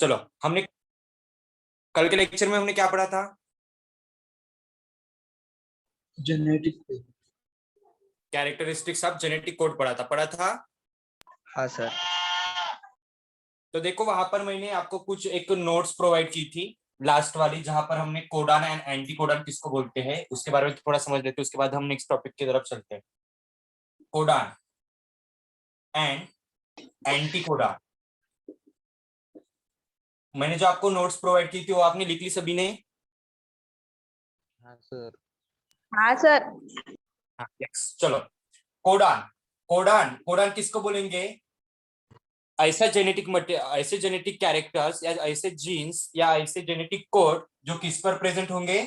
चलो, हमने कल के लेक्चर में हमने क्या पढ़ा था? Genetic. Characteristics of genetic code पढ़ा था। हाँ सर। तो देखो, वहां पर मैंने आपको कुछ एक नोट्स प्रोवाइड की थी, लास्ट वाली, जहां पर हमने कोडान एंड एंटी कोडान किसको बोलते हैं उसके बारे में थोड़ा समझ लेते हैं। उसके बाद हम नेक्स्ट टॉपिक की तरफ चलते हैं। Codon and anti codon. मैंने जो आपको नोट्स प्रोवाइड की थी वो आपने लिख ली सभी ने? हाँ सर। हाँ सर। हाँ, यस। चलो, कोडान। कोडान कोडान किसको बोलेंगे? ऐसे जेनेटिक कैरेक्टर्स या ऐसे जीन्स या ऐसे जेनेटिक कोड जो किस पर प्रेजेंट होंगे?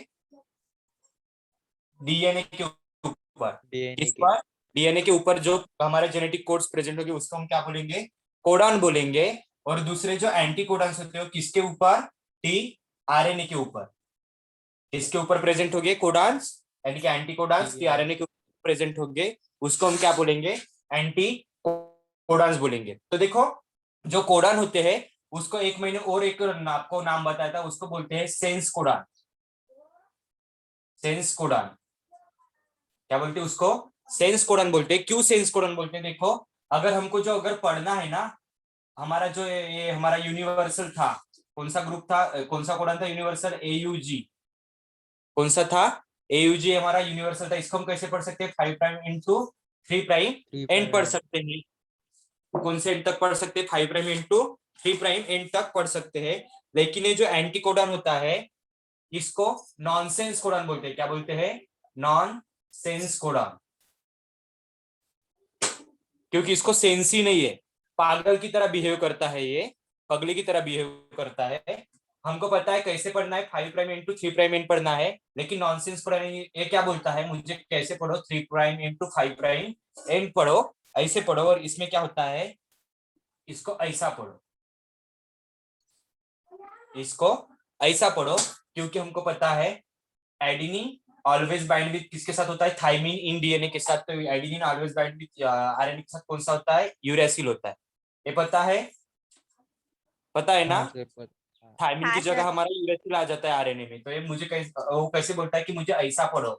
डीएनए के ऊपर। डीएनए किस के। पर? डीएनए के ऊपर जो हमारे जेनेटिक कोड्स प्रेजेंट होंगे उसको हम क्या बोलेंगे? कोडान बोलेंगे। और दूसरे जो एंटी कोडान्स होते हैं किसके ऊपर? टी आरएनए के ऊपर। किसके ऊपर प्रेजेंट होंगे कोडान्स? यानी कि एंटी कोडान्स टी आरएनए के ऊपर प्रेजेंट होंगे, उसको हम क्या बोलेंगे? एंटी कोडान्स बोलेंगे। तो देखो, जो कोडान होते हैं उसको एक महीने और एक आपको नाम बताया था, उसको बोलते हैं सेंस कोडान। सेंस कोडान क्या बोलते हैं उसको? सेंस कोडन बोलते हैं। क्यों सेंस कोडन बोलते हैं? देखो, अगर हमको जो अगर पढ़ना है ना, हमारा जो ये हमारा यूनिवर्सल था, कौन सा ग्रुप था, कौन सा कोडन था? Universal AUG. कौन सा था? एयूजी हमारा यूनिवर्सल था। इसको हम कैसे पढ़ सकते हैं? 5' इंटू 3' एंड पढ़ सकते हैं। कौन से एंड तक पढ़ सकते हैं? 5' इंटू 3' एंड तक पढ़ सकते हैं। लेकिन ये जो एंटी कोडन होता है इसको नॉनसेंस कोडन बोलते हैं। क्या बोलते हैं? Non sense codon. क्योंकि इसको सेंस ही नहीं है, पागल की तरह बिहेव करता है, ये पगले की तरह बिहेव करता है। हमको पता है कैसे पढ़ना है, 5' इंटू 3' पढ़ना है, लेकिन नॉनसेंस पढ़ना है। ये क्या बोलता है मुझे कैसे पढ़ो? 3' इंटू 5' पढ़ो, ऐसे पढ़ो। और इसमें क्या होता है? इसको ऐसा पढ़ो, इसको ऐसा पढ़ो। क्योंकि हमको पता है एडिनिन ऑलवेज बाइंड विद किसके साथ होता है? थाइमिन इन डीएनए के साथ। तो adenine always bind with RNA के साथ कौन सा होता है? यूरेसिल होता है। ये पता है? पता है ना? हाँ सर हाँ। थायमिन की हाँ जगह सर। हमारा यूरेसिल आ जाता है आरएनए में। तो ये मुझे वो कैसे बोलता है कि मुझे ऐसा पढ़ो,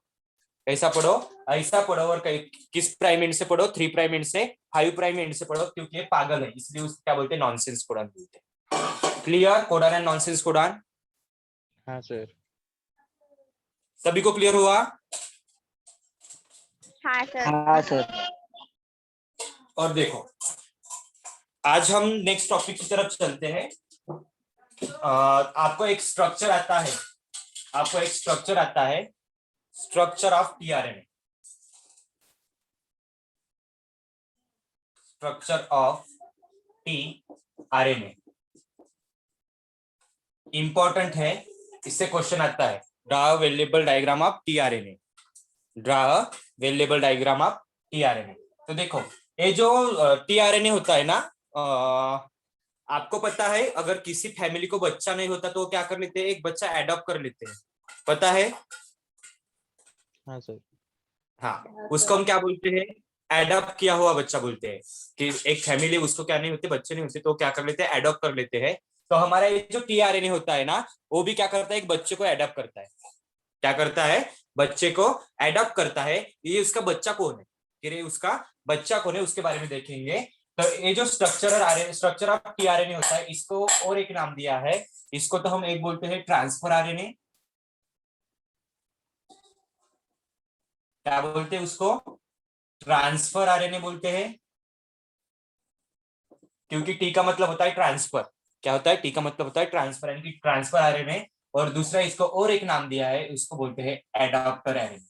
कैसा पढ़ो? ऐसा पढ़ो। और किस प्राइम एंड से पढ़ो? 3' एंड से 5' एंड से पढ़ो। क्योंकि ये पागल है, इसलिए उसको क्या बोलते हैं? नॉनसेंस कोडान बोलते हैं। Clear? Codon and nonsense codon हाँ सर। सभी को क्लियर हुआ? हाँ सर। हाँ सर। और देखो, आज हम नेक्स्ट टॉपिक की तरफ चलते हैं। आपको एक स्ट्रक्चर आता है, आपको एक स्ट्रक्चर आता है, structure of tRNA. Structure of tRNA important है, इससे क्वेश्चन आता है। Draw variable diagram of tRNA. Draw variable diagram of tRNA. तो देखो, ये जो टीआरएनए होता है ना, आपको पता है अगर किसी फैमिली को बच्चा नहीं होता तो वो क्या कर लेते हैं? एक बच्चा एडॉप्ट कर लेते हैं। पता है? हाँ सर। हाँ, उसको हम क्या बोलते हैं? एडॉप्ट किया हुआ बच्चा बोलते हैं। कि एक फैमिली, उसको क्या नहीं होते? बच्चे नहीं होते, तो क्या कर लेते हैं? एडॉप्ट कर लेते हैं। तो हमारा ये जो टीआरएनए होता है ना, वो भी क्या करता है? एक बच्चे को एडॉप्ट करता है। क्या करता है? बच्चे को एडॉप्ट करता है। ये उसका बच्चा कौन है? ये उसका बच्चा कौन है उसके बारे में देखेंगे। तो ये जो स्ट्रक्चर ऑफ टीआरएनए होता है, इसको और एक नाम दिया है। इसको तो हम एक बोलते हैं ट्रांसफर आरएनए। क्या बोलते हैं उसको? ट्रांसफर आरएनए बोलते हैं। क्योंकि टी का मतलब होता है ट्रांसफर। क्या होता है? टी का मतलब होता है ट्रांसफर, यानी कि ट्रांसफर आरएनए। और दूसरा इसको और एक नाम दिया है, उसको बोलते हैं एडाप्टर आरएनए।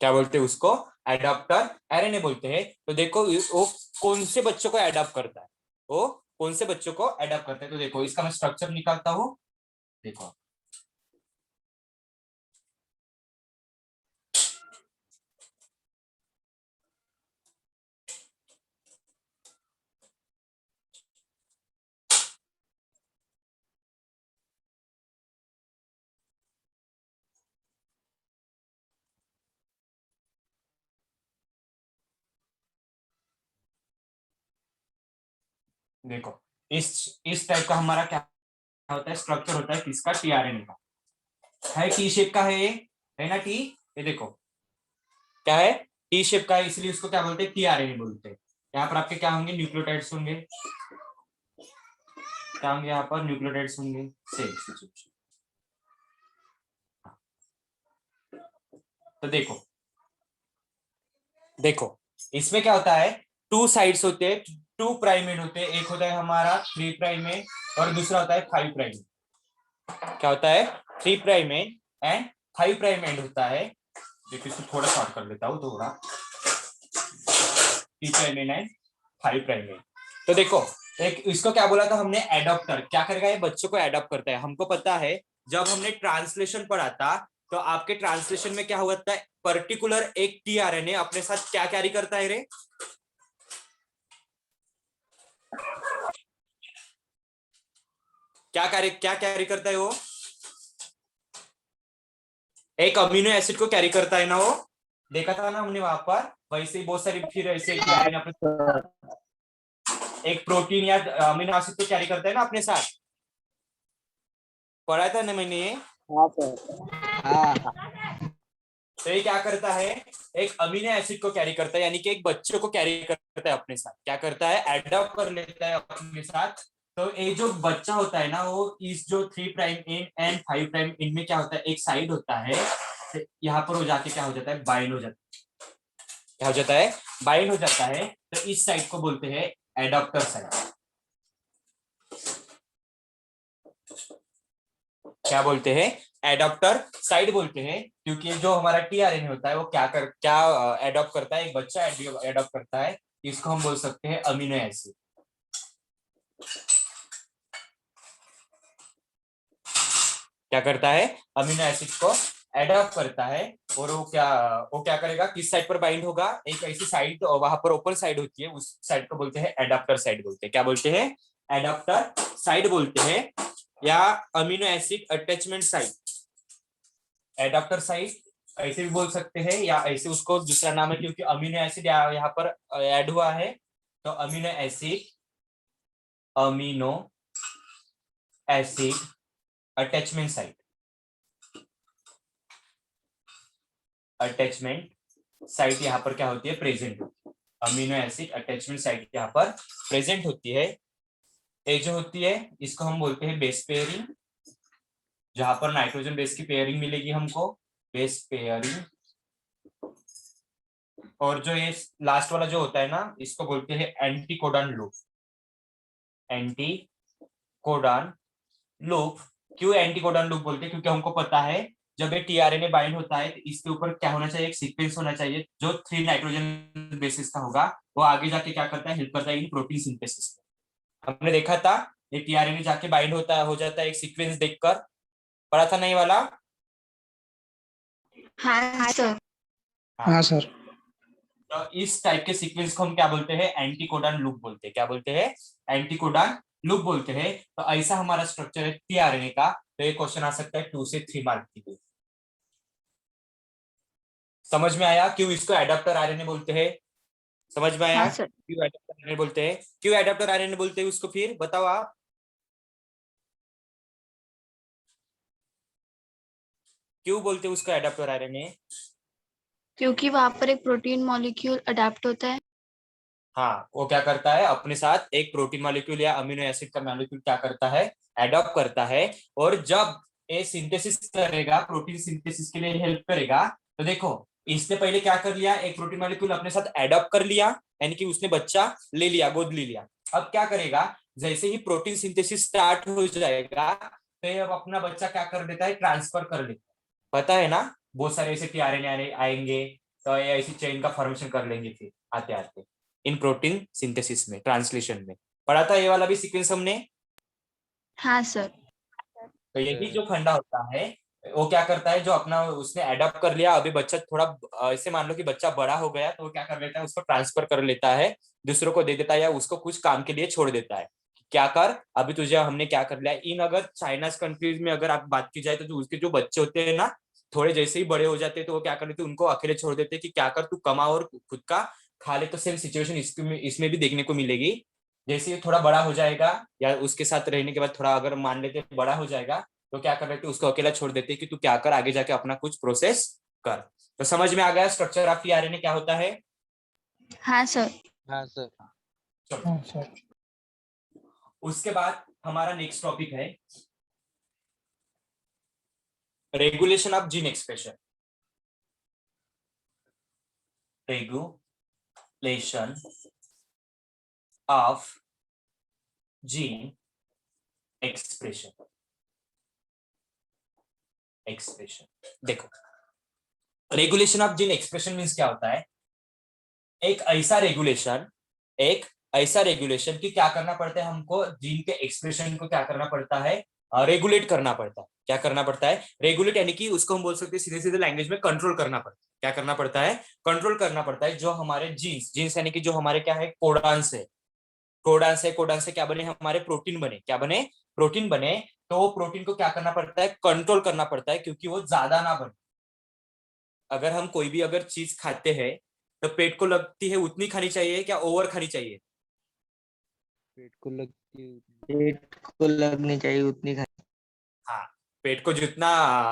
क्या बोलते हैं उसको? एडाप्टर आरएनए बोलते हैं। तो देखो, वो कौन से बच्चों को एडाप्ट करता है? वो कौन से बच्चों को एडाप्ट करता है? तो देखो, इसका मैं स्ट्रक्चर निकालता हूं। देखो, देखो इस टाइप का हमारा क्या होता है, स्ट्रक्चर होता है किसका, टीआरएनए का है, टी शेप का है ये, है ना टी, ये देखो क्या है, टी शेप का है, इसलिए उसको क्या बोलते हैं, टीआरएनए बोलते हैं। यहाँ पर आपके क्या होंगे, न्यूक्लियोटाइड्स होंगे, क्या होंगे यहाँ पर, न्यूक्लियोटाइड्स होंगे सेम। तो देखो देखो इसमें क्या होता है, टू साइड्स होते हैं, टू प्राइम एंड होते हैं, एक होता है हमारा 3 प्राइम एंड और दूसरा होता है 5 प्राइम। क्या होता है, 3 प्राइम एंड 5 प्राइम एंड होता है। देखो इसको थोड़ा शॉर्ट कर लेता हूँ, थोड़ा 3 prime and and 5 prime and. तो देखो एक इसको क्या बोला था हमने, एडॉप्टर, क्या करेगा ये, बच्चों को एडॉप्ट करता है। हमको पता है जब हमने ट्रांसलेशन पढ़ा था, तो आपके ट्रांसलेशन में क्या हुआ था, पर्टिकुलर एक टीआरएनए अपने साथ क्या कैरी करता है रे, क्या कैरी करता है वो, एक अमीनो एसिड को कैरी करता है ना वो, देखा था ना हमने वहां पर। वैसे ही बहुत सारी फिर ऐसे टीआरएनए अपने एक प्रोटीन या अमीनो एसिड को कैरी करता है ना अपने साथ, पढ़ा था ना मैंने ये। हाँ सर। हाँ हाँ। तो ये क्या करता है, एक अमीनो एसिड को कैरी करता है, यानी कि एक बच्चे को कैरी करता है अपने साथ, क्या करता है, एडॉप्ट कर लेता है अपने साथ। तो ये जो बच्चा होता है ना, वो इस जो 3 प्राइम इन एंड 5 प्राइम इन में क्या होता है, एक साइड होता है, यहाँ पर वो जाके क्या हो जाता है, बाइंड हो जाता है, क्या हो जाता है, बाइंड हो जाता है। तो इस साइड को बोलते हैं एडॉप्टर साइड। क्या बोलते हैं, एडॉप्टर साइड बोलते हैं, क्योंकि जो हमारा टीआरएनए होता है वो क्या एडॉप्ट करता है, एक बच्चा एडॉप्ट करता है, इसको हम बोल सकते हैं अमीनो एसिड। क्या करता है, अमीनो एसिड को एडॉप्ट करता है, और वो क्या करेगा, किस साइड पर बाइंड होगा, एक ऐसी साइड वहां पर ओपन साइड होती है, उस साइड को बोलते हैं एडाप्टर साइड बोलते हैं। क्या बोलते हैं, एडाप्टर साइड बोलते हैं, या amino acid attachment side. Adapter side ऐसे भी बोल सकते हैं, या ऐसे उसको दूसरा नाम है, क्योंकि अमीनो एसिड यहाँ पर ऐड हुआ है, तो amino acid attachment site, attachment site यहाँ पर क्या होती है, प्रेजेंट होती है। अमीनो एसिड अटैचमेंट साइट यहाँ पर प्रेजेंट होती है। ये जो होती है इसको हम बोलते हैं बेस पेयरिंग, जहां पर नाइट्रोजन बेस की पेयरिंग मिलेगी हमको, बेस पेयरिंग। और जो ये लास्ट वाला जो होता है ना, इसको बोलते हैं anti codon loop. Anti codon loop, क्यों एंटी कोडान लूप बोलते हैं, क्योंकि हमको पता है जब ये टीआरएनए बाइंड होता है, तो इसके ऊपर क्या होना चाहिए, एक सीक्वेंस होना चाहिए जो 3 नाइट्रोजन बेसिस का होगा। वो आगे जाके क्या करता है, हेल्प करता है इन प्रोटीन सिंथेसिस में। हमने देखा था ये टीआरएनए जाके बाइंड होता है, हो जाता है एक सीक्वेंस देखकर, पढ़ा था नहीं वाला। हाँ सर। हाँ सर। तो इस टाइप के सीक्वेंस को हम क्या बोलते हैं, एंटी कोडान लूप बोलते हैं। क्या बोलते हैं, एंटी कोडान लूप बोलते हैं। तो ऐसा हमारा स्ट्रक्चर है टीआरएनए का। तो ये क्वेश्चन आ सकता है 2 से 3 मार्क के लिए। समझ में आया क्यों इसको एडाप्टर आरएनए बोलते हैं, समझ में आया हाँ सर। क्यों एडाप्टर आरएनए बोलते हैं, क्यों एडाप्टर आरएनए बोलते हैं उसको, फिर बताओ आप, क्यों बोलते हैं उसको एडाप्टर आरएनए। क्योंकि वहां पर एक प्रोटीन मॉलिक्यूल अडेप्ट होता है। हाँ, वो क्या करता है, अपने साथ एक प्रोटीन मॉलिक्यूल या अमीनो एसिड का मॉलिक्यूल क्या करता है, एडॉप्ट करता है। और जब ये सिंथेसिस करेगा, प्रोटीन सिंथेसिस के लिए हेल्प करेगा। तो देखो इसने पहले क्या कर लिया, एक प्रोटीन मॉलिक्यूल अपने साथ एडॉप्ट कर लिया, यानी कि उसने बच्चा ले लिया, गोद ले लिया। अब क्या करेगा, जैसे ही प्रोटीन सिंथेसिस स्टार्ट हो जाएगा, तो ये अब अपना बच्चा क्या कर देता है, ट्रांसफर कर लेता है। पता है ना, बहुत सारे ऐसे टीआरएनए आएंगे, तो ये ऐसी चेन का फॉर्मेशन कर लेंगे फिर आते आते इन प्रोटीन सिंथेसिस में, ट्रांसलेशन में। पढ़ा था ये वाला भी सीक्वेंस हमने। हाँ सर। तो यही जो फंडा होता है, वो क्या करता है, जो अपना उसने एडॉप्ट कर लिया, अभी बच्चा थोड़ा ऐसे मान लो कि बच्चा बड़ा हो गया, तो वो क्या कर लेता है, उसको ट्रांसफर कर लेता है, दूसरों को दे देता है, या उसको कुछ काम के लिए छोड़ देता है। क्या कर, अभी तुझे हमने क्या कर लिया इन, अगर चाइनाज कंट्रीज में अगर आप बात की जाए, तो जो उसके जो बच्चे होते हैं ना, थोड़े जैसे ही बड़े हो जाते हैं, तो वो क्या कर लेते हैं, उनको अकेले छोड़ देते हैं कि क्या कर, तू कमा और खुद का खा ले। तो सेम सिचुएशन इसमें भी देखने को मिलेगी। जैसे ये थोड़ा बड़ा हो जाएगा या उसके साथ रहने के बाद थोड़ा अगर मान लेते हैं बड़ा हो जाएगा, तो क्या कर लेते उसको अकेला छोड़ देते कि तू क्या कर, आगे जाके अपना कुछ प्रोसेस कर। तो समझ में आ गया स्ट्रक्चर ऑफ आरएनए क्या होता है। हाँ सर। हाँ सर। चलो, हाँ सर। उसके बाद हमारा नेक्स्ट टॉपिक है regulation of gene expression. Regulation of gene expression. देखो, regulation of gene expression means क्या होता है, एक ऐसा रेगुलेशन कि क्या करना पड़ता है हमको, जीन के एक्सप्रेशन को क्या करना पड़ता है, रेगुलेट करना पड़ता है। क्या करना पड़ता है, रेगुलेट, यानी कि उसको हम बोल सकते हैं सीधे सीधे लैंग्वेज में कंट्रोल करना पड़ता है। क्या करना पड़ता है, कंट्रोल करना पड़ता है। जो हमारे जीन्स यानी कि जो हमारे क्या है, कोडान से क्या बने, हमारे प्रोटीन बने। क्या बने, प्रोटीन बने। तो वो प्रोटीन को क्या करना पड़ता है, कंट्रोल करना पड़ता है, क्योंकि वो ज्यादा ना बने। अगर हम कोई भी अगर चीज खाते हैं तो पेट को लगती है उतनी खानी चाहिए, क्या ओवर खानी चाहिए। पेट को लगनी चाहिए उतनी खानी। हाँ, पेट को जितना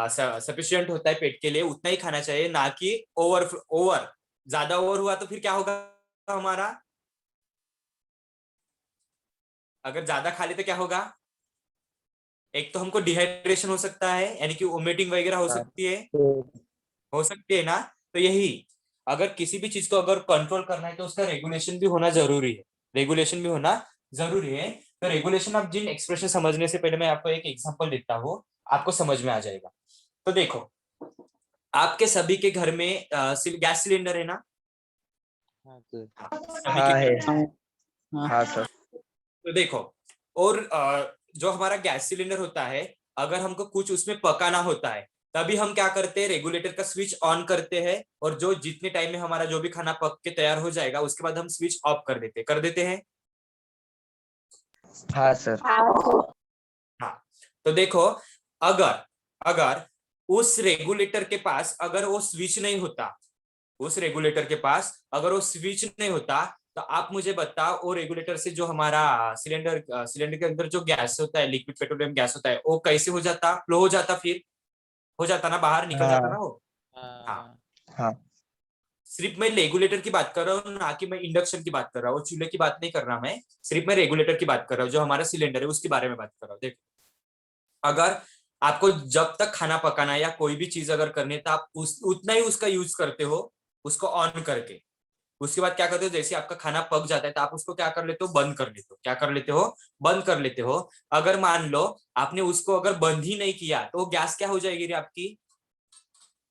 सफिशियंट होता है पेट के लिए उतना ही खाना चाहिए, ना कि ओवर। ज्यादा ओवर हुआ तो फिर क्या होगा हमारा, अगर ज्यादा खा ले तो क्या होगा, एक तो हमको डिहाइड्रेशन हो सकता है, यानी कि वोमिटिंग वगैरह हो सकती है ना। तो यही, अगर किसी भी चीज को अगर कंट्रोल करना है तो उसका रेगुलेशन भी होना जरूरी है। तो रेगुलेशन ऑफ जीन एक्सप्रेशन समझने से पहले मैं आपको एक एग्जांपल देता हूँ, आपको समझ में आ जाएगा। तो देखो, आपके सभी के घर में गैस सिलेंडर है ना। हाँ सर। सभी हाँ के है। घर में। हाँ सर। तो देखो, और जो हमारा गैस सिलेंडर होता है, अगर हमको कुछ उसमें पकाना होता है तभी हम क्या करते हैं, रेगुलेटर का स्विच ऑन करते हैं, और जो जितने टाइम में हमारा जो भी खाना पक के तैयार हो जाएगा उसके बाद हम स्विच ऑफ कर देते हैं। हाँ सर। हाँ, तो देखो, अगर अगर उस रेगुलेटर के पास अगर वो स्विच नहीं होता, तो आप मुझे बताओ, वो रेगुलेटर से जो हमारा सिलेंडर के अंदर जो गैस होता है, लिक्विड पेट्रोलियम गैस होता है, वो कैसे हो जाता, फ्लो हो जाता, फिर हो जाता ना, बाहर निकल जाता ना हाँ। वो। हाँ, हाँ। सिर्फ मैं रेगुलेटर की बात कर रहा हूँ, ना कि मैं इंडक्शन की बात कर रहा हूँ, चूल्हे की बात नहीं कर रहा मैं, सिर्फ मैं रेगुलेटर की बात कर रहा हूँ, जो हमारा सिलेंडर है उसके बारे में बात कर रहा हूँ। देखो, अगर आपको जब तक खाना पकाना है या कोई भी चीज अगर करनी है तो आप उतना ही उसका यूज करते हो, उसको ऑन करके। उसके बाद क्या करते हो, जैसे आपका खाना पक जाता है तो आप उसको क्या कर लेते हो, बंद कर लेते हो। क्या कर लेते हो, बंद कर लेते हो। अगर मान लो आपने उसको अगर बंद ही नहीं किया तो गैस क्या हो जाएगी रे आपकी,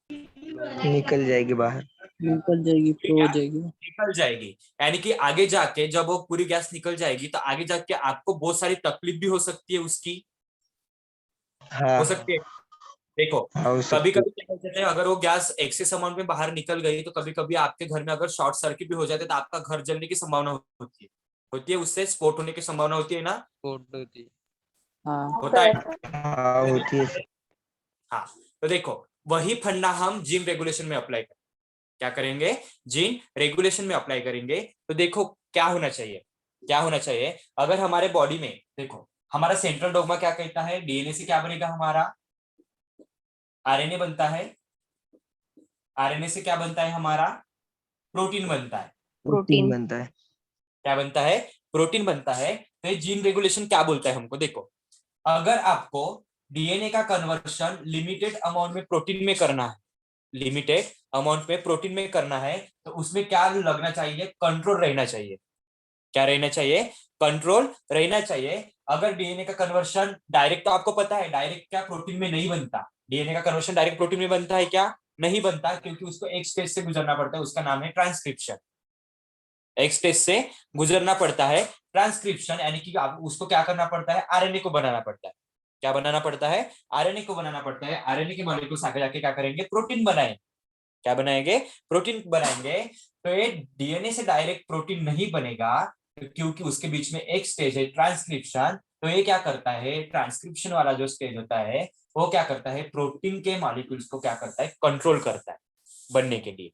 निकल जाएगी बाहर। निकल जाएगी, फ्लो हो जाएगी। निकल जाएगी। यानी कि आगे जाके जब वो पूरी गैस निकल जाएगी तो आगे जाके आपको बहुत सारी तकलीफ भी हो सकती है उसकी, हाँ। हो सकती है। देखो, हाँ हो कभी सकती कभी क्या कहते हैं, अगर वो गैस एक्सेस अमाउंट में बाहर निकल गई तो कभी कभी आपके घर में अगर शॉर्ट सर्किट भी हो जाते तो आपका घर जलने की संभावना होती है, उससे स्फोट होने की संभावना होती है ना, है। हाँ होता है। हाँ होती है। हाँ, तो देखो, वही फंडा हम जिम रेगुलेशन में अप्लाई करें। क्या करेंगे, जिम रेगुलेशन में अप्लाई करेंगे। तो देखो क्या होना चाहिए, अगर हमारे बॉडी में, देखो हमारा सेंट्रल डोगमा क्या कहता है, डीएनए से क्या बनेगा हमारा, आरएनए बनता है। आरएनए से क्या बनता है हमारा, प्रोटीन बनता है। प्रोटीन बनता है। क्या बनता है, प्रोटीन बनता है। तो ये जीन रेगुलेशन क्या बोलता है हमको, देखो, अगर आपको डीएनए का कन्वर्शन लिमिटेड अमाउंट में प्रोटीन में करना है, तो उसमें क्या लगना चाहिए, कंट्रोल रहना चाहिए। क्या रहना चाहिए, कंट्रोल रहना चाहिए। अगर डीएनए का कन्वर्शन डायरेक्ट, तो आपको पता है डायरेक्ट क्या प्रोटीन में नहीं बनता, डीएनए का कन्वर्शन डायरेक्ट प्रोटीन में बनता है क्या, नहीं बनता, क्योंकि उसको एक स्टेज से गुजरना पड़ता है, उसका नाम है ट्रांसक्रिप्शन। एक स्टेज से गुजरना पड़ता है, ट्रांसक्रिप्शन, यानी कि आप उसको क्या करना पड़ता है, आरएनए को बनाना पड़ता है। क्या बनाना पड़ता है, आरएनए को बनाना पड़ता है। आरएनए के मॉलिक्यूल्स आगे जाके क्या करेंगे, प्रोटीन बनाएंगे। क्या बनाएंगे, प्रोटीन बनाएंगे। तो ये डीएनए से डायरेक्ट प्रोटीन नहीं बनेगा, क्योंकि उसके बीच में एक स्टेज है ट्रांसक्रिप्शन। तो ये क्या करता है, ट्रांसक्रिप्शन वाला जो स्टेज होता है वो क्या करता है, प्रोटीन के मॉलिक्यूल्स को क्या करता है, कंट्रोल करता है बनने के लिए।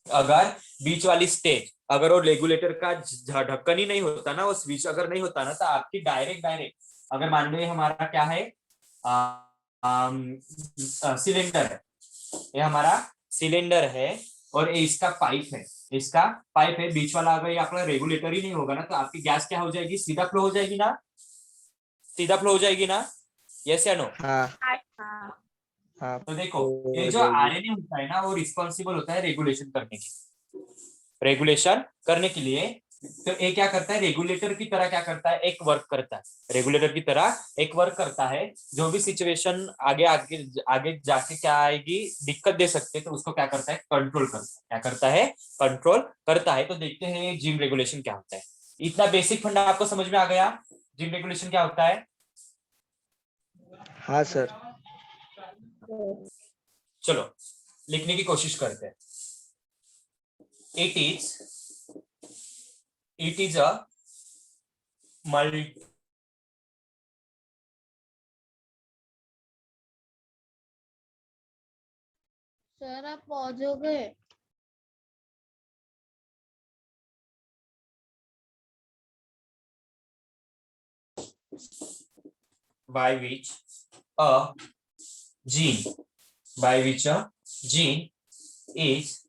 अगर बीच वाली स्टेज, अगर वो रेगुलेटर का ढक्कन ही नहीं होता ना, वो स्विच अगर नहीं होता ना, तो आपकी डायरेक्ट अगर मान लो ये हमारा क्या है, सिलेंडर है, ये हमारा सिलेंडर है और ये इसका पाइप है, इसका पाइप है बीच वाला। अगर ये आपका रेगुलेटर ही नहीं होगा ना, तो आपकी गैस क्या हो जाएगी, सीधा फ्लो हो जाएगी ना, सीधा फ्लो हो जाएगी ना, यस या नो। हाँ हाँ हाँ तो देखो तो ये हो जो जाएगी। आरएनए होता है ना, वो रिस्पॉन्सिबल होता है रेगुलेशन करने की, रेगुलेशन करने के लिए। तो ये क्या करता है, रेगुलेटर की तरह क्या करता है, एक वर्क करता है, रेगुलेटर की तरह एक वर्क करता है। जो भी सिचुएशन आगे आगे आगे जाके क्या आएगी, दिक्कत दे सकते हैं, तो उसको क्या करता है, कंट्रोल करता है। क्या करता है, कंट्रोल करता है। तो देखते हैं जिम रेगुलेशन क्या होता है। इतना बेसिक फंडा आपको समझ में आ गया, जिम रेगुलेशन क्या होता है। हाँ सर। चलो लिखने की कोशिश करते हैं। It is a multi sir आप पहुंच हो गए। by which a gene by which a gene is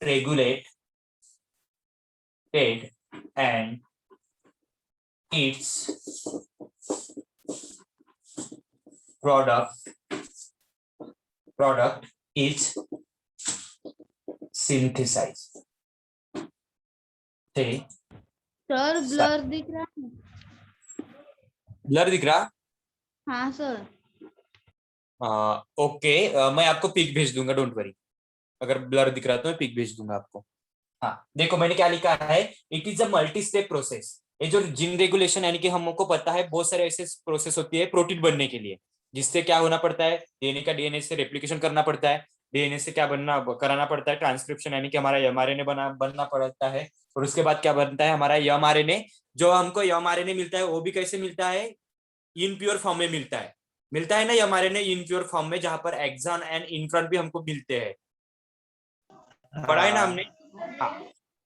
regulated and its product is synthesized. थे सर ब्लर दिख रहा है। ब्लर दिख रहा। हाँ सर। ओके, मैं आपको पिक भेज दूंगा, डोंट वरी। अगर ब्लर दिख रहा है तो मैं पिक भेज दूंगा आपको। हाँ देखो मैंने क्या लिखा है, it is a multi step process. ये जो जीन रेगुलेशन यानी कि हमको पता है बहुत सारे ऐसे प्रोसेस होती है प्रोटीन बनने के लिए, जिससे क्या होना पड़ता है, डीएनए का डीएनए से रेप्लिकेशन करना पड़ता है, डीएनए से क्या बनना कराना पड़ता है, ट्रांसक्रिप्शन यानी कि हमारा एमआरएनए बनना पड़ता है। और उसके बाद क्या बनता है हमारा एमआरएनए। जो हमको एमआरएनए मिलता है वो भी कैसे मिलता है, इन प्योर फॉर्म में मिलता है ना एमआरएनए इन प्योर फॉर्म में, जहां पर एक्सॉन एंड इंट्रॉन भी हमको मिलते हैं, पढ़ा है ना हमने। हाँ हाँ,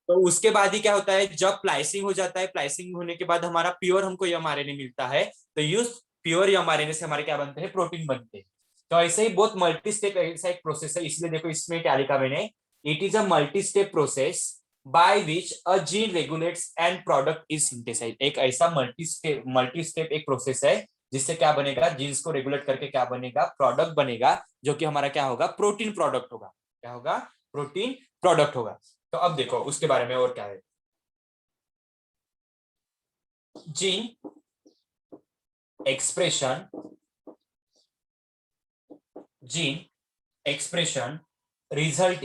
तो उसके बाद ही क्या होता है, जब प्लाइसिंग हो जाता है, प्लाइसिंग होने के बाद हमारा प्योर हमको एमआरएनए मिलता है। तो यूज प्योर एमआरएनए से हमारे क्या बनते हैं, प्रोटीन बनते हैं। तो ऐसे ही बहुत मल्टी स्टेप ऐसा एक प्रोसेस है, इसलिए देखो इसमें क्या लिखा मैंने, it is a multi step process by which a gene regulates and product is synthesize. एक ऐसा मल्टी स्टेप एक प्रोसेस है जिससे क्या बनेगा, जीन्स को रेगुलेट करके क्या बनेगा, प्रोडक्ट बनेगा, जो कि हमारा क्या होगा, प्रोटीन प्रोडक्ट होगा। क्या होगा, प्रोटीन प्रोडक्ट होगा। तो अब देखो उसके बारे में और क्या है। Gene expression, gene expression result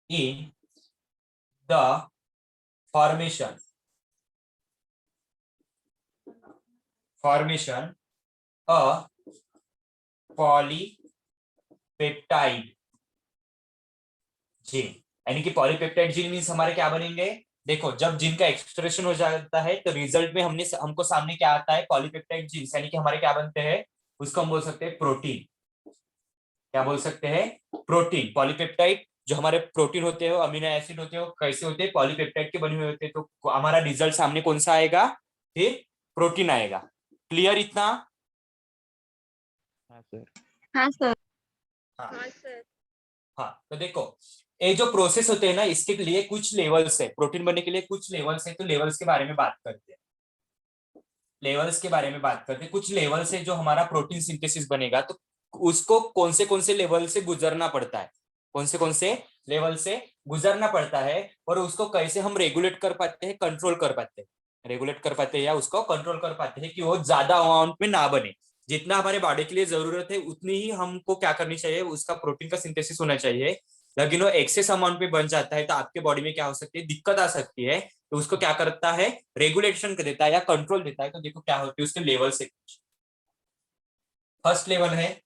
in the formation a polypeptide gene. यानी कि पॉलीपेप्टाइड जीन मीन्स हमारे क्या बनेंगे, देखो जब जीन का एक्सप्रेशन हो जाता है तो रिजल्ट में हमको सामने क्या आता है, पॉलीपेप्टाइड जीन, यानी कि हमारे क्या बनते हैं, उसको हम बोल सकते हैं प्रोटीन। क्या बोल सकते हैं, प्रोटीन। पॉलीपेप्टाइड जो हमारे प्रोटीन होते हैं, अमीनो एसिड होते हैं, कैसे होते हैं, पॉलीपेप्टाइड के बने हुए होते हैं। तो हमारा रिजल्ट सामने कौन सा आएगा, फिर प्रोटीन आएगा। क्लियर इतना। हाँ सर। हाँ सर। हाँ हाँ सर। हाँ, तो देखो ये जो प्रोसेस होते हैं ना, इसके लिए कुछ लेवल्स है, प्रोटीन बनने के लिए कुछ लेवल्स है। तो लेवल्स के बारे में बात करते हैं, लेवल्स के बारे में बात करते हैं। कुछ लेवल्स है जो हमारा प्रोटीन सिंथेसिस बनेगा, तो उसको कौन से लेवल से गुजरना पड़ता है, कौन से लेवल से गुजरना पड़ता है, और उसको कैसे हम रेगुलेट कर पाते हैं, कंट्रोल कर पाते हैं, रेगुलेट कर पाते हैं या उसको कंट्रोल कर पाते हैं कि वो ज्यादा अमाउंट में ना बने। जितना हमारे बॉडी के लिए जरूरत है उतनी ही हमको क्या करनी चाहिए, उसका प्रोटीन का सिंथेसिस होना चाहिए। लेकिन वो एक्सेस अमाउंट में बन जाता है तो आपके बॉडी में क्या हो सकती है, दिक्कत आ सकती है। तो उसको क्या करता है, रेगुलेशन कर देता है या कंट्रोल देता है। तो देखो क्या होती है उसके लेवल से। फर्स्ट लेवल है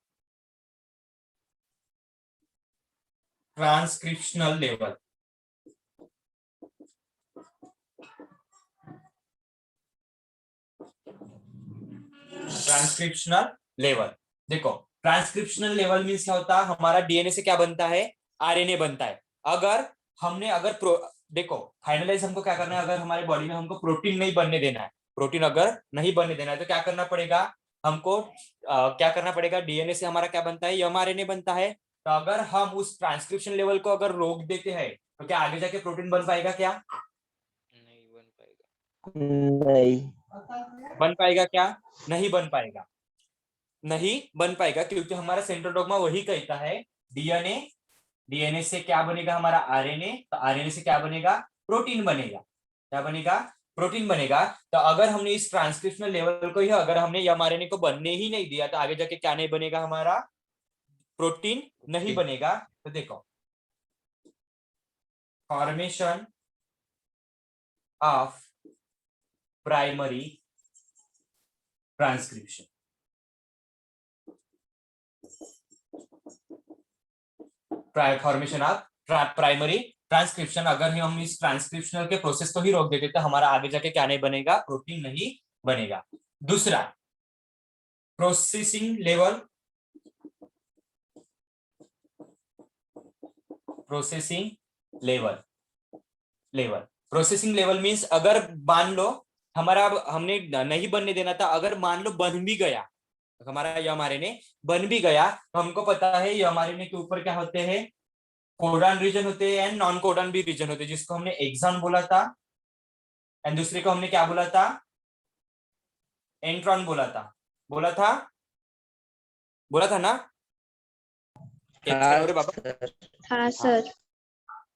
ट्रांसक्रिप्शनल लेवल। ट्रांसक्रिप्शनल लेवल, देखो ट्रांसक्रिप्शनल लेवल मीन्स क्या होता है, हमारा डीएनए से क्या बनता है, आरएनए बनता है। अगर हमने देखो फाइनलाइज हमको क्या करना है, अगर हमारे बॉडी में हमको प्रोटीन नहीं बनने देना है, प्रोटीन अगर नहीं बनने देना है तो क्या करना पड़ेगा हमको, क्या करना पड़ेगा, डीएनए से हमारा क्या बनता है, एमआरएनए बनता है। तो अगर हम उस ट्रांसक्रिप्शन लेवल को अगर रोक देते हैं तो क्या आगे जाके प्रोटीन बन पाएगा, क्या नहीं बन पाएगा। नहीं बन पाएगा, क्या नहीं बन पाएगा, नहीं बन पाएगा, क्योंकि हमारा सेंट्रल डॉगमा वही कहता है डीएनए, डीएनए से क्या बनेगा हमारा आरएनए, तो आरएनए से क्या बनेगा, प्रोटीन बनेगा, क्या बनेगा, प्रोटीन बनेगा। तो अगर हमने इस ट्रांसक्रिप्शनल लेवल को ही अगर हमने एमआरएनए को बनने ही नहीं दिया तो आगे जाके क्या नहीं बनेगा, हमारा प्रोटीन नहीं बनेगा। तो देखो formation of primary transcription, formation of primary transcription, अगर हम इस ट्रांसक्रिप्शनल के प्रोसेस को ही रोक देते तो हमारा आगे जाके क्या नहीं बनेगा, प्रोटीन नहीं बनेगा। दूसरा processing level, processing level means अगर मान लो हमारा हमने नहीं बनने देना था, अगर मान लो बन भी गया हमारा एमआरएनए बन भी गया, तो हमको पता है एमआरएनए के ऊपर क्या होते हैं, कोडॉन रीजन होते हैं एंड नॉन कोडॉन भी रीजन होते हैं, जिसको हमने एक्सॉन बोला था एंड दूसरे को हमने क्या बोला था, एंट्रॉन बोला था ना, हाँ अरे बाबा, सर। हाँ सर।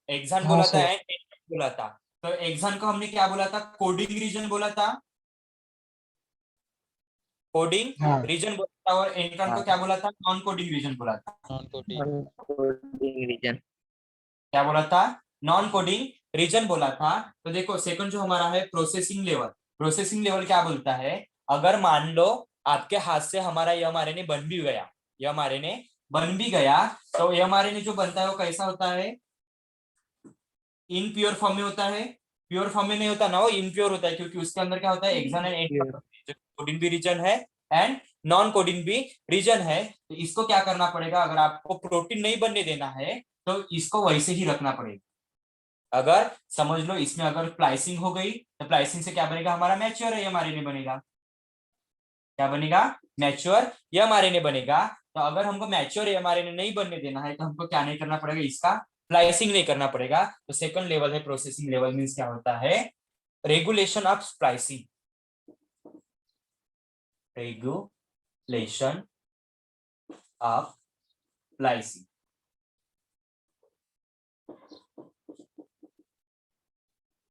एक्सॉन हाँ बोला था सर। एंड एंट्रॉन बोला था। तो एक्सॉन को हमने क्या बोला था, कोडिंग रीजन बोला था, कोडिंग हाँ रीजन बोला था, और एंट्रॉन को हाँ क्या बोला था, नॉन कोडिंग रीजन बोला था। Coding region. क्या बोला था, नॉन कोडिंग रीजन बोला था। तो देखो सेकंड जो हमारा है प्रोसेसिंग लेवल, प्रोसेसिंग लेवल क्या बोलता है, अगर मान लो आपके हाथ से हमारा एमआरएनए बन भी गया, एमआरएनए बन भी गया, तो एमआरएनए जो बनता है वो कैसा होता है, इनप्योर फॉर्म में होता है, प्योर फॉर्म में नहीं होता ना, वो इनप्योर होता है, क्योंकि उसके अंदर क्या होता है, एक्सॉन एंड एंट्रॉन, कोडिंग भी रीजन है एंड नॉन कोडिंग भी रीजन है। तो इसको क्या करना पड़ेगा, अगर आपको प्रोटीन नहीं बनने देना है तो इसको वैसे ही रखना पड़ेगा। अगर समझ लो इसमें अगर प्लाइसिंग हो गई तो प्लाइसिंग से क्या बनेगा, हमारा मैच्योर एमआरएनए बनेगा, क्या बनेगा, मैच्योर एमआरएनए बनेगा। तो अगर हमको मैच्योर एमआरएनए नहीं बनने देना है तो हमको क्या नहीं करना पड़ेगा, इसका स्प्लाइसिंग नहीं करना पड़ेगा। तो सेकंड लेवल है प्रोसेसिंग लेवल, मींस क्या होता है, regulation of splicing, regulation of splicing,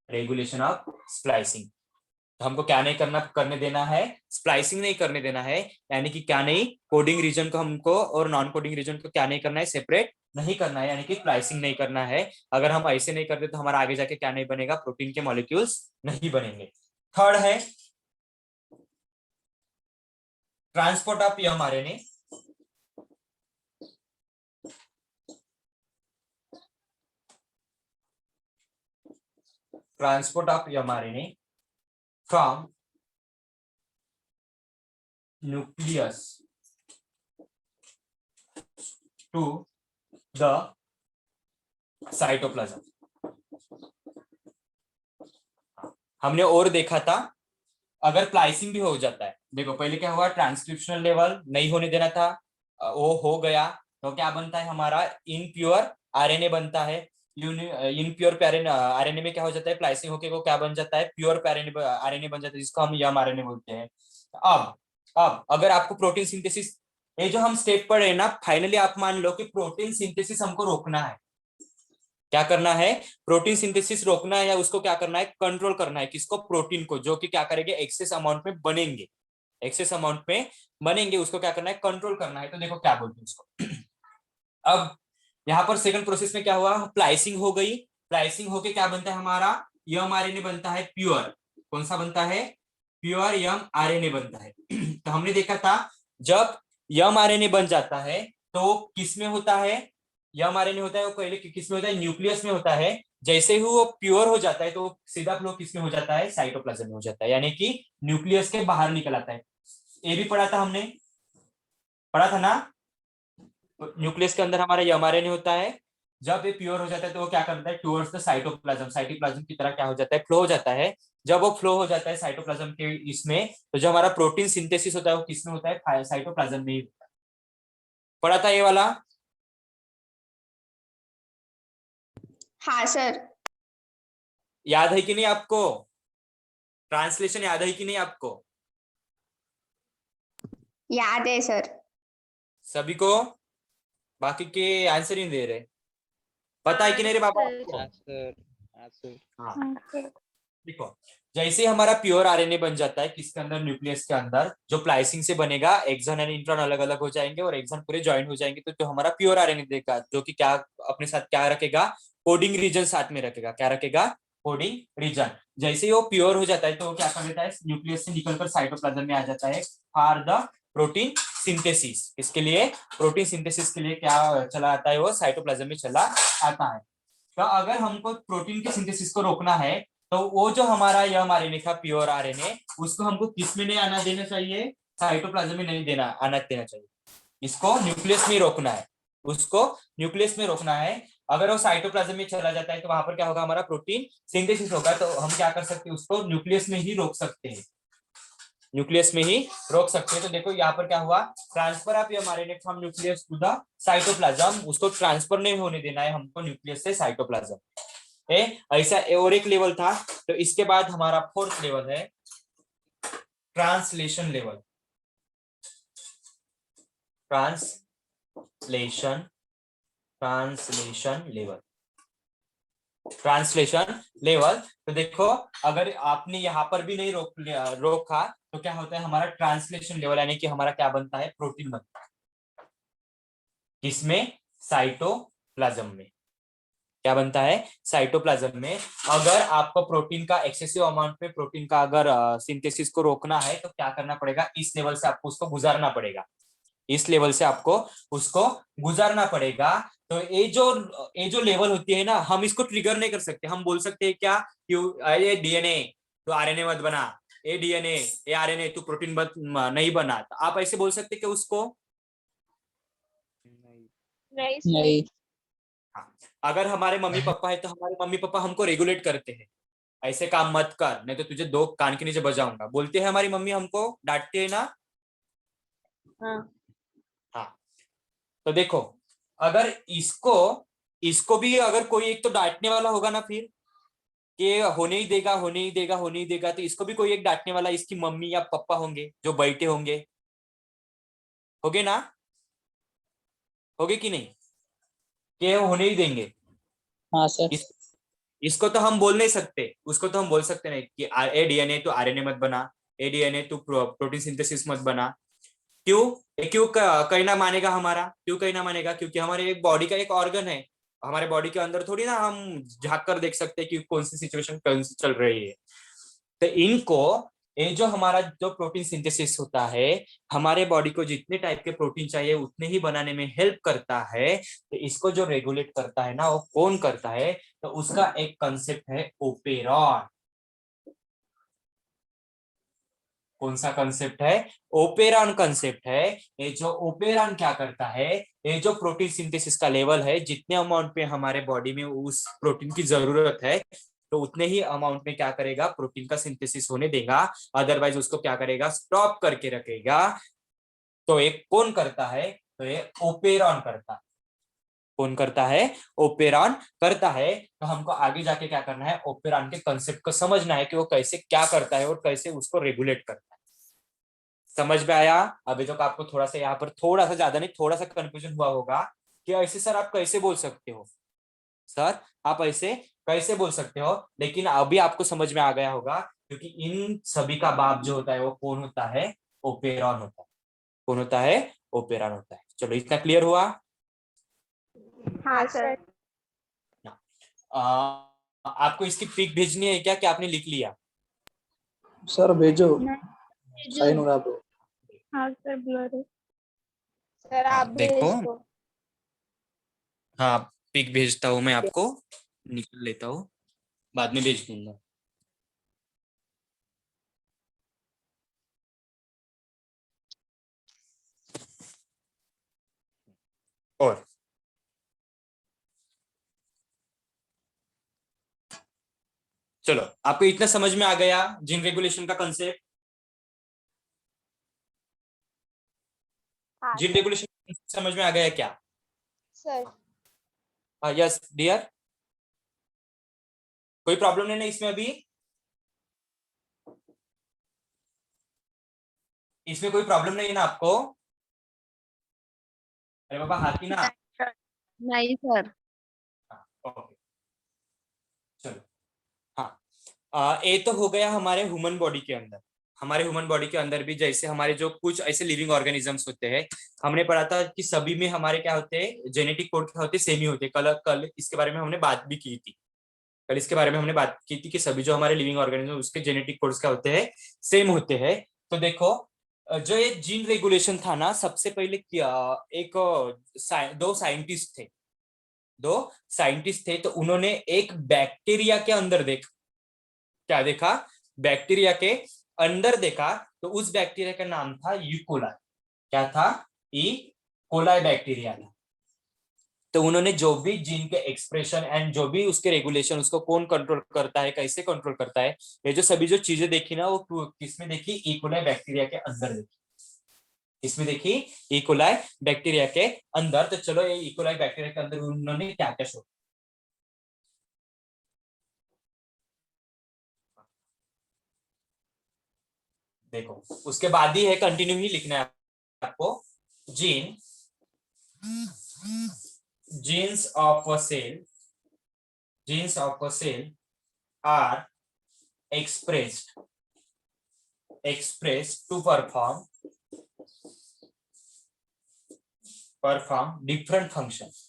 regulation of splicing. तो हमको क्या नहीं करने देना है, स्प्लाइसिंग नहीं करने देना है, यानी कि क्या नहीं, कोडिंग रीजन को हमको और नॉन कोडिंग रीजन को क्या नहीं करना है, सेपरेट नहीं करना है, यानी कि स्प्लाइसिंग नहीं करना है। अगर हम ऐसे नहीं करते तो हमारा आगे जाके क्या नहीं बनेगा, प्रोटीन के मॉलिक्यूल्स नहीं बनेंगे। थर्ड है transport of mRNA, transport of mRNA from nucleus to the cytoplasm. हमने और देखा था अगर प्लाइसिंग भी हो जाता है, देखो पहले क्या हुआ, ट्रांसक्रिप्शनल लेवल नहीं होने देना था, वो हो गया तो क्या बनता है, हमारा इनप्योर आरएनए बनता है। इनप्योर आरएनए में क्या हो जाता है, प्लाइसिंग होके वो क्या बन जाता है, प्योर आरएनए बन जाता है, जिसको हम एमआरएनए बोलते हैं। अब अगर आपको प्रोटीन सिंथेसिस, ये जो हम स्टेप पढ़े ना, फाइनली आप मान लो कि प्रोटीन सिंथेसिस हमको रोकना है, क्या करना है, प्रोटीन सिंथेसिस रोकना है, या उसको क्या करना है, कंट्रोल करना है, किसको, प्रोटीन को, जो कि क्या करेंगे, एक्सेस अमाउंट में बनेंगे, एक्सेस अमाउंट में बनेंगे, उसको क्या करना है, कंट्रोल करना है। तो देखो क्या बोलते हैं उसको। अब यहाँ पर सेकंड प्रोसेस में क्या हुआ, प्लाइसिंग हो गई, प्लाइसिंग होके क्या बनता है, हमारा एमआरएनए बनता है प्योर, कौन सा बनता है, प्योर एमआरएनए बनता है। तो हमने देखा था जब एमआरएनए बन जाता है तो किस में होता है, एमआरएनए होता है वो पहले किस में होता है, न्यूक्लियस में होता है। जैसे ही वो प्योर हो जाता है तो सीधा फ्लो किस में हो जाता है, साइटोप्लाज्म में हो जाता है, यानी कि न्यूक्लियस के बाहर निकल आता है। ये भी पढ़ा था हमने, पढ़ा था ना, न्यूक्लियस के अंदर हमारा एमआरएनए होता है, जब ये प्योर हो जाता है तो वो क्या करता है, टुवर्ड्स द साइटोप्लाज्म, साइटोप्लाज्म की तरह क्या हो जाता है, फ्लो हो जाता है। जब वो फ्लो हो जाता है साइटोप्लाज्म के इसमें, तो जो हमारा प्रोटीन सिंथेसिस होता है वो किसमें होता है, साइटोप्लाज्म में ही होता है। पढ़ा था ये वाला? हाँ सर। याद है कि नहीं आपको? ट्रांसलेशन याद है कि नहीं आपको? याद है सर। सभी को? बाकी के आंसर ही नहीं दे रहे। पता है कि नहीं रे बाबा आपको? हाँ सर, हाँ सर। हाँ, देखो, जैसे ही हमारा प्योर आरएनए बन जाता है किसके अंदर, न्यूक्लियस के अंदर, जो प्लाइसिन से बनेगा, एक्सॉन एंड इंट्रॉन अलग अलग हो जाएंगे और एक्सॉन पूरे ज्वाइन हो जाएंगे, तो जो हमारा प्योर आरएनए देगा, जो कि क्या अपने साथ क्या रखेगा, कोडिंग रीजन साथ में रखेगा। क्या रखेगा? Coding region. जैसे ही वो प्योर हो जाता है तो वो क्या कर देता है, न्यूक्लियस से निकलकर साइटोप्लाज्म में आ जाता है फॉर द प्रोटीन सिंथेसिस। इसके लिए प्रोटीन सिंथेसिस के लिए क्या चला आता है, वो साइटोप्लाज्म में चला आता है। तो अगर हमको प्रोटीन के सिंथेसिस को रोकना है, तो वो जो हमारा यम आरएनए था, प्योर आरएनए, उसको हमको किस में नहीं आना देना चाहिए, साइटोप्लाज्म में नहीं देना आना देना चाहिए। इसको न्यूक्लियस में रोकना है, उसको न्यूक्लियस में रोकना है। अगर वो साइटोप्लाज्म में चला जाता है तो वहां पर क्या होगा, हमारा प्रोटीन सिंथेसिस होगा। तो हम क्या कर सकते हैं, उसको न्यूक्लियस में ही रोक सकते हैं, न्यूक्लियस में ही रोक सकते हैं। तो देखो यहाँ पर क्या हुआ, transfer of mRNA from nucleus to the cytoplasm, उसको ट्रांसफर नहीं होने देना है हमको न्यूक्लियस से साइटोप्लाज्म। ऐसा और एक लेवल था। तो इसके बाद हमारा फोर्थ लेवल है translation level. Translation translation level translation level. तो देखो, अगर आपने यहाँ पर भी नहीं रोका तो क्या होता है, हमारा ट्रांसलेशन लेवल, यानी कि हमारा क्या बनता है, प्रोटीन बनता है। किसमें? साइटोप्लाज्म में। क्या बनता है? साइटोप्लाज्म में। अगर आपको प्रोटीन का एक्सेसिव अमाउंट पे प्रोटीन का अगर सिंथेसिस को रोकना है तो क्या करना पड़ेगा, इस लेवल से आपको उसको गुजारना पड़ेगा, इस लेवल से आपको उसको गुजारना पड़ेगा। तो ये जो लेवल होती है ना, हम इसको ट्रिगर नहीं कर सकते। हम बोल सकते हैं क्या, ये डीएनए तो आरएनए मत बना, ये डीएनए ये आरएनए तू प्रोटीन मत नहीं बना, तो आप ऐसे बोल सकते कि उसको? नहीं। हाँ। अगर हमारे मम्मी पापा है तो हमारे मम्मी पापा हमको रेगुलेट करते हैं, ऐसे काम मत कर नहीं तो तुझे दो कान के नीचे बजाऊंगा, बोलते हैं हमारी मम्मी, हमको डांटते हैं ना। हाँ। हाँ। तो देखो, अगर इसको इसको भी अगर कोई एक तो डांटने वाला होगा ना, फिर कि होने ही देगा होने ही देगा होने ही देगा, तो इसको भी कोई एक डांटने वाला, इसकी मम्मी या पापा होंगे जो बैठे होंगे, होगे ना, होगे कि नहीं, कि होने ही देंगे। हाँ सर। इस इसको तो हम बोल नहीं सकते, उसको तो हम बोल सकते नहीं कि ए डीएनए तो आरएनए मत बना, ए डीएनए तो प्रोटीन सिंथेसिस मत बना। क्यों? क्यों कहना मानेगा हमारा, क्यों कहना मानेगा, क्योंकि हमारे एक बॉडी का एक ऑर्गन है। हमारे बॉडी के अंदर थोड़ी ना हम झांक कर देख सकते हैं कि कौन सी सिचुएशन कौन सी चल रही है। तो इनको, ये जो हमारा जो प्रोटीन सिंथेसिस होता है, हमारे बॉडी को जितने टाइप के प्रोटीन चाहिए उतने ही बनाने में हेल्प करता है। तो इसको जो रेगुलेट करता है ना, वो कौन करता है, तो उसका एक कंसेप्ट है ओपेरॉन। कौन सा कंसेप्ट है? ओपेरॉन कंसेप्ट है। ये जो ओपेरॉन क्या करता है, ये जो प्रोटीन सिंथेसिस का लेवल है, जितने अमाउंट पे हमारे बॉडी में उस प्रोटीन की जरूरत है, तो उतने ही अमाउंट में क्या करेगा, प्रोटीन का सिंथेसिस होने देगा। अदरवाइज उसको क्या करेगा, स्टॉप करके रखेगा। तो ये कौन करता है, तो ये ओपेरॉन करता है। कौन करता है? ओपेरॉन करता है। तो हमको आगे जाके क्या करना है, ओपेरॉन के कंसेप्ट को समझना है कि वो कैसे क्या करता है और कैसे उसको रेगुलेट करता है। समझ में आया? अभी जो आपको थोड़ा सा यहाँ पर थोड़ा सा, ज्यादा नहीं, थोड़ा सा कंफ्यूजन हुआ होगा कि ऐसे सर आप कैसे बोल सकते हो, सर आप ऐसे कैसे बोल सकते हो, लेकिन अभी आपको समझ में आ गया होगा, क्योंकि इन सभी का बाप जो होता है वो कौन होता है, ओपेरॉन होता है। कौन होता है? ओपेरॉन होता है। चलो, इतना क्लियर हुआ? हाँ सर। आपको इसकी पिक भेजनी है क्या, कि आपने लिख लिया? सर भेजो, जो साइन हो रहा तो। हाँ सर, ब्लर है। सर हाँ आप देखो, भेज दो। हाँ पिक भेजता हूँ मैं आपको, निकल लेता हूँ, बाद में भेज दूंगा। और चलो, आपको इतना समझ में आ गया जीन रेगुलेशन का कंसेप्ट? हाँ जीन रेगुलेशन समझ में आ गया क्या? सर। यस डियर, कोई प्रॉब्लम नहीं ना इसमें अभी? इसमें कोई प्रॉब्लम नहीं है ना आपको? अरे बाबा हाथी ना। नहीं सर। ओके चलो। हाँ, ये तो हो गया हमारे ह्यूमन बॉडी के अंदर। हमारे ह्यूमन बॉडी के अंदर भी जैसे हमारे जो कुछ ऐसे लिविंग ऑर्गेनिजम्स होते हैं, हमने पढ़ा था कि सभी में हमारे क्या होते हैं, जेनेटिक कोड क्या होते हैं, सेम ही होते हैं। कल कल इसके बारे में हमने बात भी की थी। कल इसके बारे में हमने बात की थी कि सभी जो हमारे लिविंग ऑर्गेनिज्म उसके जेनेटिक कोड्स क्या होते हैं, सेम होते हैं। तो देखो, जो ये जीन रेगुलेशन था ना, सबसे पहले एक दो साइंटिस्ट थे। तो उन्होंने एक बैक्टीरिया के अंदर क्या देखा, बैक्टीरिया के अंदर देखा। तो उस बैक्टीरिया का नाम था यूकोलाई। क्या था? ई कोलाई बैक्टीरिया था। तो उन्होंने जो भी जीन के एक्सप्रेशन एंड जो भी उसके रेगुलेशन, उसको कौन कंट्रोल करता है, कैसे कंट्रोल करता है, ये जो सभी जो चीजें देखी ना, वो किसमें देखी? ई कोलाई बैक्टीरिया के अंदर देखी। इसमें देखी ई कोलाई बैक्टीरिया के अंदर। तो चलो, ये ई कोलाई बैक्टीरिया के अंदर उन्होंने क्या क्या शो, देखो उसके बाद ही है, कंटिन्यू ही लिखना है आपको। Gene genes of a cell are expressed to perform different functions.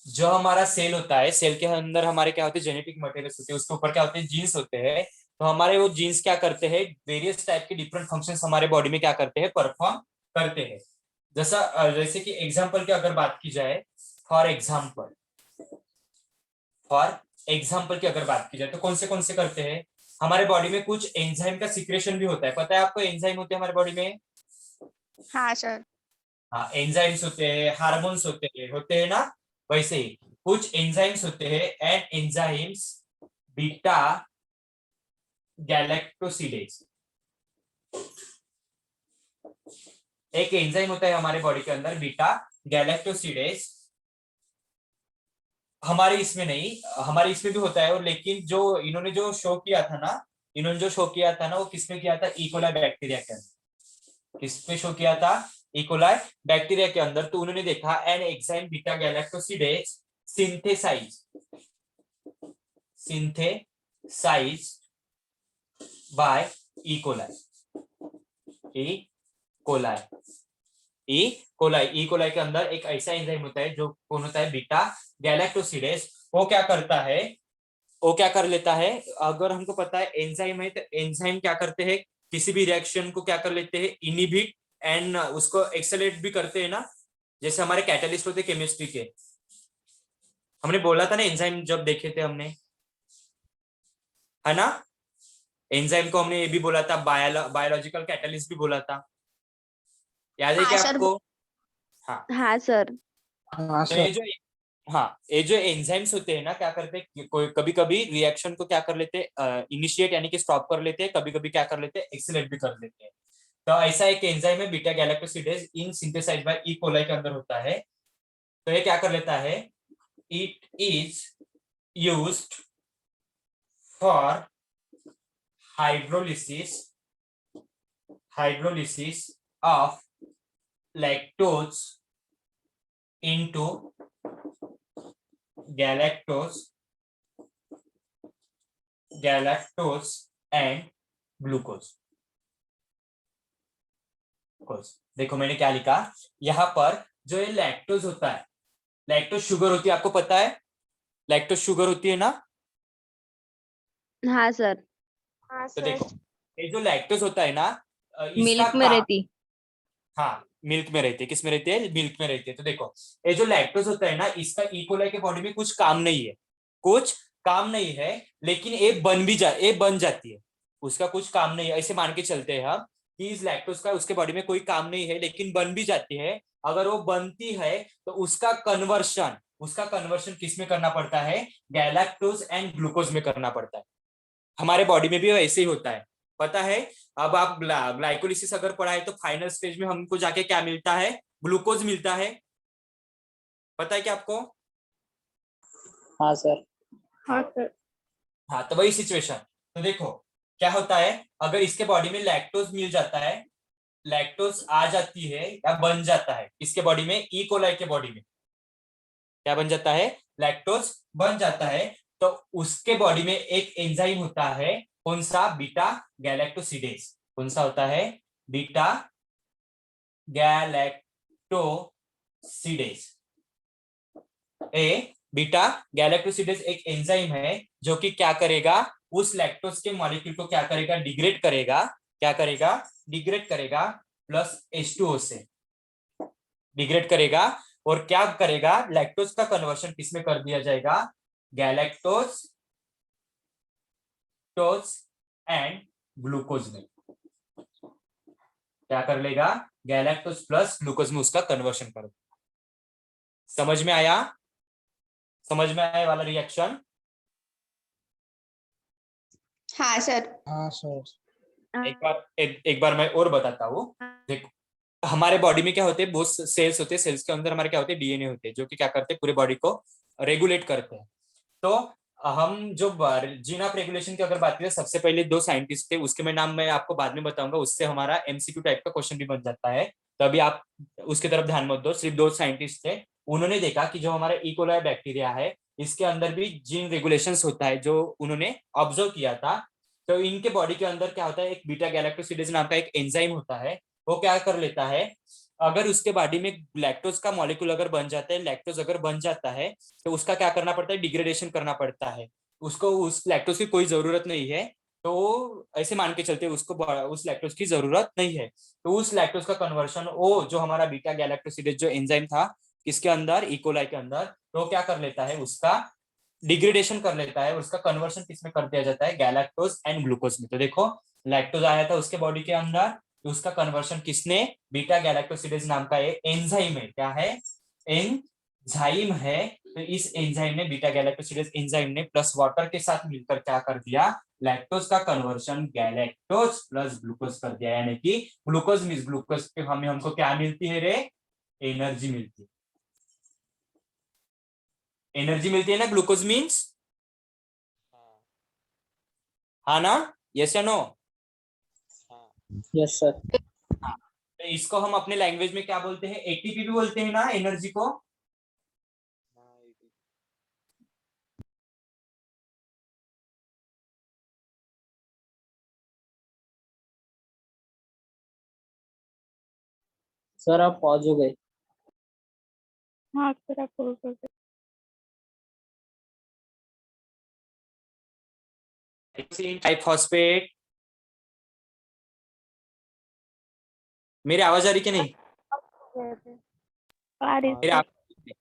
जो हमारा सेल होता है, सेल के अंदर हमारे क्या होते हैं, जेनेटिक मटेरियल्स होते हैं, उसके ऊपर क्या होते हैं, जीन्स होते हैं। तो हमारे वो जीन्स क्या करते हैं, वेरियस टाइप के डिफरेंट फंक्शंस हमारे बॉडी में क्या करते हैं, परफॉर्म करते हैं। जैसे कि एग्जांपल की अगर बात की जाए, फॉर एग्जांपल की अगर बात की जाए, तो कौन से करते हैं? हमारे बॉडी में कुछ एंजाइम का सिक्रेशन भी होता है। पता है आपको एंजाइम होते हैं हमारे बॉडी में? हाँ सर। हाँ, एंजाइम्स होते हैं, हार्मोन्स होते हैं ना। वैसे ही कुछ एंजाइम्स होते हैं, एंड एंजाइम्स बीटा गैलेक्टोसिडेज। एक एंजाइम होता है हमारे बॉडी के अंदर, बीटा गैलेक्टोसिडेज। हमारे इसमें नहीं, हमारे इसमें भी होता है, लेकिन जो इन्होंने जो शो किया था ना, वो किसमें किया था? ई कोलाई बैक्टीरिया के अंदर। किस पे शो किया था? ई कोलाई बैक्टीरिया के अंदर। तो उन्होंने देखा an enzyme beta galactosidase synthesize by E coli के अंदर एक ऐसा एंजाइम होता है जो कौन होता है? Beta galactosidase. वो क्या करता है, वो क्या कर लेता है, अगर हमको पता है एंजाइम है, तो एंजाइम क्या करते हैं, किसी भी रिएक्शन को क्या कर लेते हैं, इनिबिट एंड उसको एक्सेलरेट भी करते हैं ना। जैसे हमारे कैटलिस्ट होते केमिस्ट्री के, हमने बोला था ना एंजाइम जब देखे थे हमने, है ना। एंजाइम को हमने ये भी बोला था, बायोलॉजिकल कैटलिस्ट भी बोला था। याद है हाँ क्या सर। आपको? हाँ। हाँ सर। हाँ तो सर। ये जो एंजाइम्स होते हैं ना, क्या करते हैं, कभी कभी रिएक्शन को क्या कर लेते हैं, इनिशिएट यानी कि स्टॉप कर लेते हैं, कभी कभी क्या कर लेते हैं, एक्सीलरेट भी कर लेते हैं। तो ऐसा एक एंजाइम है बीटा गैलेक्टोसिडेज, इन सिंथेसाइज्ड बाय ई कोलाई के अंदर होता है। तो ये क्या कर लेता है, it is used for hydrolysis of lactose into galactose and glucose। देखो मैंने क्या लिखा यहाँ पर, जो ये लैक्टोज होता है, लैक्टोज शुगर होती है, आपको पता है लैक्टोज शुगर होती है ना। हाँ सर। हाँ तो सर। देखो, ये जो लैक्टोज होता है ना, इसका मिल्क में रहती। हाँ, मिल्क में रहती है। किस में रहती है? मिल्क में रहती है। तो देखो, ये जो लैक्टोज होता है ना, इसका ई कोलाई के बॉडी में कुछ काम नहीं है, लेकिन ये बन जाती है। उसका कुछ काम नहीं है, ऐसे मान के चलते हैं हम कि इस लैक्टोज का उसके बॉडी में कोई काम नहीं है, लेकिन बन भी जाती है। अगर वो बनती है तो उसका कन्वर्शन किस में करना पड़ता है? गैलेक्टोज एंड ग्लूकोज में करना पड़ता है। हमारे बॉडी में भी वैसे ही होता है, पता है। अब आप ग्लाइकोलिसिस अगर पढ़ा है तो फाइनल स्टेज में हमको जाके क्या मिलता है? ग्लूकोज मिलता है, पता है क्या आपको? हाँ सर। हाँ सर। हाँ, तो वही सिचुएशन। तो देखो क्या होता है, अगर इसके बॉडी में लैक्टोज मिल जाता है, लैक्टोज आ जाती है या बन जाता है इसके बॉडी में, ई कोलाई के बॉडी में क्या बन जाता है? लैक्टोज बन जाता है। तो उसके बॉडी में एक एंजाइम होता है, कौन सा? Beta galactosidase. कौन सा होता है? Beta galactosidase. बीटा गैलेक्टोसिडेज एक एंजाइम है जो कि क्या करेगा? उस लैक्टोज के मॉलिक्यूल को क्या करेगा? डिग्रेड करेगा। क्या करेगा? डिग्रेड करेगा प्लस H2O से डिग्रेड करेगा। और क्या करेगा? लैक्टोज का कन्वर्शन किसमें कर दिया जाएगा? गैलेक्टोज एंड ग्लूकोज में। क्या कर लेगा? गैलेक्टोज प्लस ग्लूकोज में उसका कन्वर्शन कर देगा। समझ में आया? समझ में आया वाला रिएक्शन? हाँ सर। हाँ सर। एक बार मैं और बताता हूँ। देखो हमारे बॉडी में क्या होते हैं? बहुत सेल्स होते हैं, सेल्स के अंदर हमारे क्या होते हैं? डीएनए होते हैं, जो कि क्या करते हैं? पूरे बॉडी को रेगुलेट करते हैं। तो हम जो जीन ऑफ रेगुलेशन की अगर बात करें, सबसे पहले 2 साइंटिस्ट थे, उसके मैं नाम मैं आपको बाद में बताऊंगा, उससे हमारा एमसीक्यू टाइप का क्वेश्चन भी बन जाता है। तो अभी आप उसकी तरफ ध्यान मत दो। सिर्फ 2 साइंटिस्ट थे, उन्होंने देखा कि जो हमारा ई कोलाई बैक्टीरिया है इसके अंदर भी जीन रेगुलेशंस होता है, जो उन्होंने ऑब्जर्व किया था। तो इनके बॉडी के अंदर क्या होता है? एक बीटा गैलेक्टोसिडेज नाम का एक एंजाइम होता है। वो क्या कर लेता है, अगर उसके बॉडी में लैक्टोज का मॉलिक्यूल अगर बन जाता है, लैक्टोज अगर बन जाता है, तो उसका क्या करना पड़ता है? डिग्रेडेशन करना पड़ता है। उसको उस लैक्टोज की कोई जरूरत नहीं है, तो ऐसे मान के चलते उसको उस लैक्टोज की जरूरत नहीं है। तो उस लैक्टोज का कन्वर्शन वो जो हमारा बीटा गैलेक्टोसिडेज जो एंजाइम था किसके अंदर? ई कोलाई के अंदर, तो क्या कर लेता है? उसका डिग्रेडेशन कर लेता है। उसका कन्वर्शन किसमें कर दिया जाता है? गैलेक्टोज एंड ग्लूकोज में। तो देखो लैक्टोज आया था उसके बॉडी के अंदर, तो उसका कन्वर्शन किसने? बीटा गैलेक्टोसिडेज नाम का एक एंजाइम है। क्या है? एंजाइम है। तो इस एंजाइम ने, बीटा गैलेक्टोसिडेज एंजाइम ने प्लस वाटर के साथ मिलकर क्या कर दिया? लैक्टोज का कन्वर्शन गैलेक्टोज प्लस ग्लूकोज कर दिया। यानी कि ग्लूकोज मिस ग्लूकोज पे हमको क्या मिलती है रे? एनर्जी मिलती है। एनर्जी मिलती है ना, ग्लूकोज मीन्स? हाँ ना? यस या नो? Yes sir. तो इसको हम अपने लैंग्वेज में क्या बोलते हैं? एटीपी भी बोलते हैं ना एनर्जी को। सर आप पॉज हो गए। हाँ सर, आप बोल सकते। ट्राइफॉस्फेट। मेरी आवाज आ रही कि नहीं? मेरी आवाज?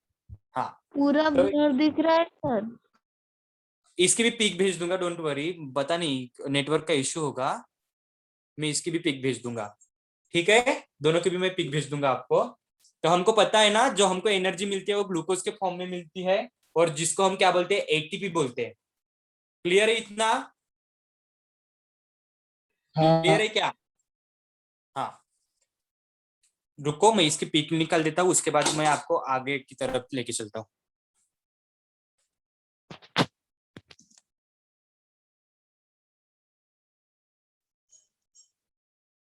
हाँ, पूरा तो ब्लर दिख रहा है सर। इसकी भी पिक भेज दूंगा, डोंट वरी। पता नहीं नेटवर्क का इश्यू होगा, मैं इसकी भी पिक भेज दूंगा। ठीक है, दोनों की भी मैं पिक भेज दूंगा आपको। तो हमको पता है ना, जो हमको एनर्जी मिलती है वो ग्लूकोज के फॉर्म में मिलती है, और जिसको हम क्या बोलते हैं? एटीपी बोलते हैं। क्लियर है इतना? क्लियर हाँ है क्या? हाँ, रुको मैं इसकी पिक निकाल देता हूँ, उसके बाद मैं आपको आगे की तरफ लेके चलता हूँ।